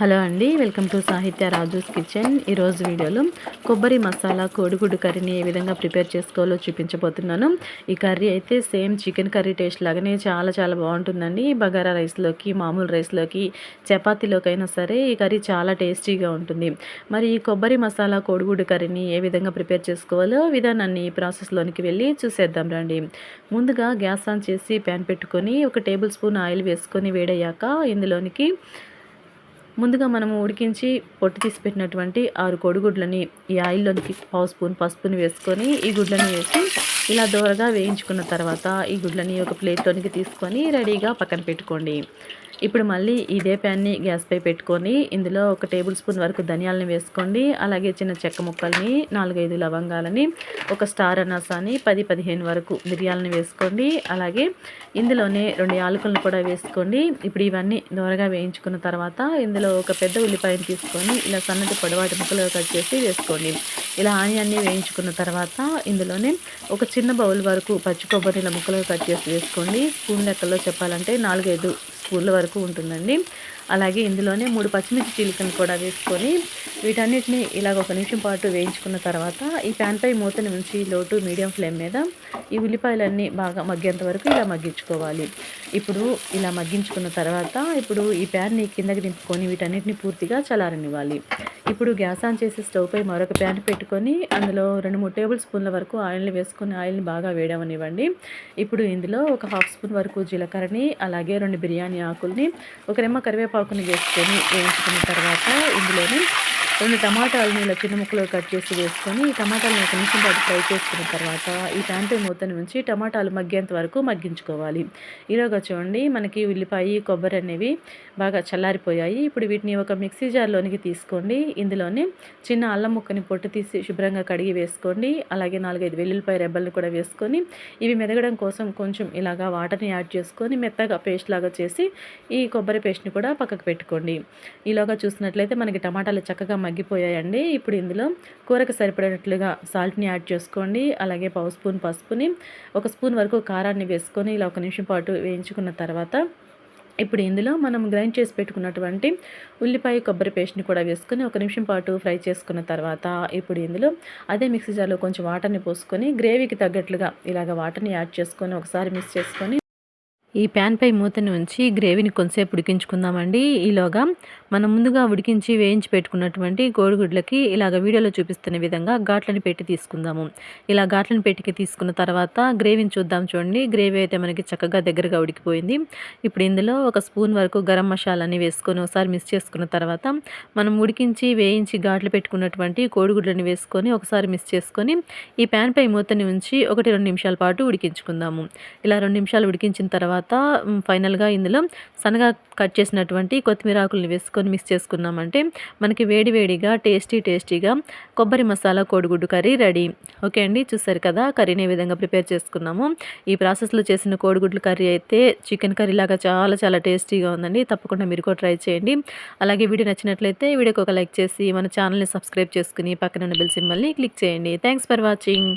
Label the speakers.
Speaker 1: Hello అండి, welcome to సాహిత్య Raju's kitchen. ఈరోజు వీడియోలో కొబ్బరి మసాలా కోడిగుడ్డు కర్రీని ఏ విధంగా ప్రిపేర్ చేసుకోవాలో చూపించబోతున్నాను. ఈ కర్రీ అయితే సేమ్ చికెన్ కర్రీ టేస్ట్ లాగానే చాలా చాలా బాగుంటుందండి. బగారా రైస్లోకి, మామూలు రైస్లోకి, చపాతీలోకైనా సరే ఈ కర్రీ చాలా టేస్టీగా ఉంటుంది. మరి ఈ కొబ్బరి మసాలా కోడిగుడ్డు కర్రీని ఏ విధంగా ప్రిపేర్ చేసుకోవాలో విధానాన్ని ప్రాసెస్లోనికి వెళ్ళి చూసేద్దాం రండి. ముందుగా గ్యాస్ ఆన్ చేసి ప్యాన్ పెట్టుకొని 1 టేబుల్ స్పూన్ ఆయిల్ వేసుకొని వేడయ్యాక ఇందులోనికి ముందుగా మనము ఉడికించి పొట్టు తీసి పెట్టినటువంటి 6 కోడిగుడ్లని ఈ ఆయిల్లోనికి పావు స్పూన్ పసుపుని వేసుకొని ఈ గుడ్లని వేసి ఇలా దోరగా వేయించుకున్న తర్వాత ఈ గుడ్లని ఒక ప్లేట్లోనికి తీసుకొని రెడీగా పక్కన పెట్టుకోండి. ఇప్పుడు మళ్ళీ ఇదే ప్యాన్ని గ్యాస్పై పెట్టుకొని ఇందులో 1 టేబుల్ స్పూన్ వరకు ధనియాలని వేసుకోండి. అలాగే చిన్న చెక్క ముక్కల్ని, 4-5 లవంగాలని, 1 స్టార్ అనాసాని, 10-15 వరకు మిరియాలని వేసుకోండి. అలాగే ఇందులోనే 2 యాలకులను కూడా వేసుకోండి. ఇప్పుడు ఇవన్నీ దోరగా వేయించుకున్న తర్వాత ఇందులో ఒక పెద్ద ఉల్లిపాయను తీసుకొని ఇలా సన్నటి పొడవాటి ముక్కలుగా కట్ చేసి వేసుకోండి. ఇలా ఆనియన్ని వేయించుకున్న తర్వాత ఇందులోనే ఒక చిన్న బౌల్ వరకు పచ్చి కొబ్బరిల ముక్కలుగా కట్ చేసి వేసుకోండి. స్పూన్ లెక్కల్లో చెప్పాలంటే 4-5 స్పూన్ల వరకు ఉంటుందండి. అలాగే ఇందులోనే 3 పచ్చిమిర్చి చీలికలను కూడా వేసుకొని వీటన్నిటిని ఇలాగ 1 నిమిషం పాటు వేయించుకున్న తర్వాత ఈ ప్యాన్పై మూతని ఉంచి లో టు మీడియం ఫ్లేమ్ మీద ఈ ఉల్లిపాయలన్నీ బాగా మగ్గేంత వరకు ఇలా మగ్గించుకోవాలి. ఇప్పుడు ఇలా మగ్గించుకున్న తర్వాత ఇప్పుడు ఈ ప్యాన్ని కిందకి దింపుకొని వీటన్నిటిని పూర్తిగా చల్లారనివ్వాలి. ఇప్పుడు గ్యాస్ ఆన్ చేసి స్టవ్ పై మరొక ప్యాన్ పెట్టుకొని అందులో 2-3 టేబుల్ స్పూన్ల వరకు ఆయిల్ని వేసుకొని ఆయిల్ని బాగా వేడవనివ్వండి. ఇప్పుడు ఇందులో ఒక హాఫ్ స్పూన్ వరకు జీలకర్రని, అలాగే 2 బిర్యానీ ఆకుల్ని, 1 రెమ్మ కరివేపాకుని వేసుకొని వేయించుకున్న తర్వాత ఇందులోనే 2 టమాటాలని ఇలా చిన్న ముక్కలు కట్ చేసి వేసుకొని ఈ టమాటాలను 1 నిమిషం పాటు ఫ్రై చేసుకున్న తర్వాత ఈ ప్యాన్పై మూతను ఉంచి టమాటాలు మగ్గేంత వరకు మగ్గించుకోవాలి. ఈలోగా చూడండి మనకి ఉల్లిపాయ, కొబ్బరి అనేవి బాగా చల్లారిపోయాయి. ఇప్పుడు వీటిని ఒక మిక్సీ జార్లోనికి తీసుకోండి. ఇందులోనే చిన్న అల్లం ముక్కని పొట్టు తీసి శుభ్రంగా కడిగి వేసుకోండి. అలాగే 4-5 వెల్లుల్లిపాయ రెబ్బలను కూడా వేసుకొని ఇవి మెదగడం కోసం కొంచెం ఇలాగా వాటర్ని యాడ్ చేసుకొని మెత్తగా పేస్ట్ లాగా చేసి ఈ కొబ్బరి పేస్ట్ని కూడా పక్కకు పెట్టుకోండి. ఈలోగా చూసినట్లయితే మనకి టమాటాలు చక్కగా మగ్గిపోయాయండి. ఇప్పుడు ఇందులో కూరకు సరిపడినట్లుగా సాల్ట్ని యాడ్ చేసుకోండి. అలాగే పావు స్పూన్ పసుపుని, 1 స్పూన్ వరకు కారాన్ని వేసుకొని ఇలా 1 నిమిషం పాటు వేయించుకున్న తర్వాత ఇప్పుడు ఇందులో మనం గ్రైండ్ చేసి పెట్టుకున్నటువంటి ఉల్లిపాయ, కొబ్బరి పేస్ట్ని కూడా వేసుకొని 1 నిమిషం పాటు ఫ్రై చేసుకున్న తర్వాత ఇప్పుడు ఇందులో అదే మిక్సీ జార్లో కొంచెం వాటర్ని పోసుకొని గ్రేవీకి తగ్గట్లుగా ఇలాగ వాటర్ని యాడ్ చేసుకొని ఒకసారి మిక్స్ చేసుకొని ఈ ప్యాన్పై మూతని ఉంచి గ్రేవీని కొంతసేపు ఉడికించుకుందామండి. ఈలోగా మనం ముందుగా ఉడికించి వేయించి పెట్టుకున్నటువంటి కోడిగుడ్లకి ఇలాగ వీడియోలో చూపిస్తున్న విధంగా ఘాట్లను పెట్టి తీసుకుందాము. ఇలా ఘాట్లను పెట్టి తీసుకున్న తర్వాత గ్రేవీని చూద్దాం. చూడండి, గ్రేవీ అయితే మనకి చక్కగా దగ్గరగా ఉడికిపోయింది. ఇప్పుడు ఇందులో 1 స్పూన్ వరకు గరం మసాలాని వేసుకొని ఒకసారి మిక్స్ చేసుకున్న తర్వాత మనం ఉడికించి వేయించి ఘాట్లు పెట్టుకున్నటువంటి కోడిగుడ్లను వేసుకొని ఒకసారి మిక్స్ చేసుకొని ఈ ప్యాన్పై మూతని ఉంచి 1-2 నిమిషాల పాటు ఉడికించుకుందాము. ఇలా 2 నిమిషాలు ఉడికించిన తర్వాత ఫైనల్గా ఇందులో సన్నగా కట్ చేసినటువంటి కొత్తిమీర ఆకులను వేసుకొని మిక్స్ చేసుకున్నామంటే మనకి వేడివేడిగా టేస్టీగా కొబ్బరి మసాలా కోడిగుడ్డు కర్రీ రెడీ. ఓకే అండి, చూసారు కదా కర్రీని ఏ విధంగా ప్రిపేర్ చేసుకున్నాము. ఈ ప్రాసెస్లో చేసిన కోడిగుడ్ల కర్రీ అయితే చికెన్ కర్రీ లాగా చాలా చాలా టేస్టీగా ఉందండి. తప్పకుండా మీరు కూడా ట్రై చేయండి. అలాగే వీడియో నచ్చినట్లయితే వీడియోకి ఒక లైక్ చేసి మన ఛానల్ని సబ్స్క్రైబ్ చేసుకుని పక్కన ఉన్న బెల్ సింబల్ని క్లిక్ చేయండి. Thanks for watching.